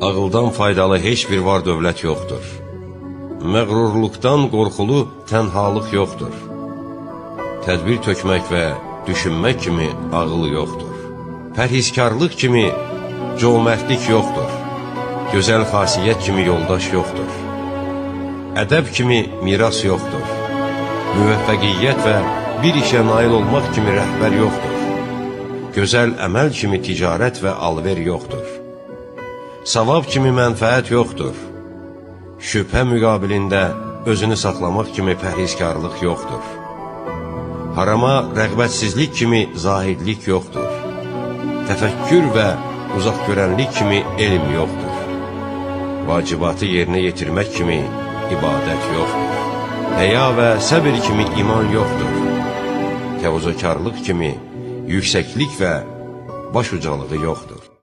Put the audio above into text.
Ağıldan faydalı heç bir var dövlət yoxdur. Məğrurluqdan qorxulu tənhalıq yoxdur. Tədbir tökmək və düşünmək kimi ağıl yoxdur. Pərhizkarlıq kimi cömertlik yoxdur. Gözəl xasiyyət kimi yoldaş yoxdur. Ədəb kimi miras yoxdur. Müvəffəqiyyət və bir işə nail olmaq kimi rəhbər yoxdur. Gözəl əməl kimi ticarət və alver yoxdur. Savab kimi mənfəət yoxdur. Şübhə müqabilində özünü saxlamaq kimi pərhizkarlıq yoxdur. Harama rəğbətsizlik kimi zahidlik yoxdur. Təfəkkür və uzaqgörənlik kimi elm yoxdur. Vacibatı yerinə yetirmək kimi ibadət yoxdur. Həya və səbir kimi iman yoxdur. Təvazökarlıq kimi yüksəklik və baş ucalığı yoxdur.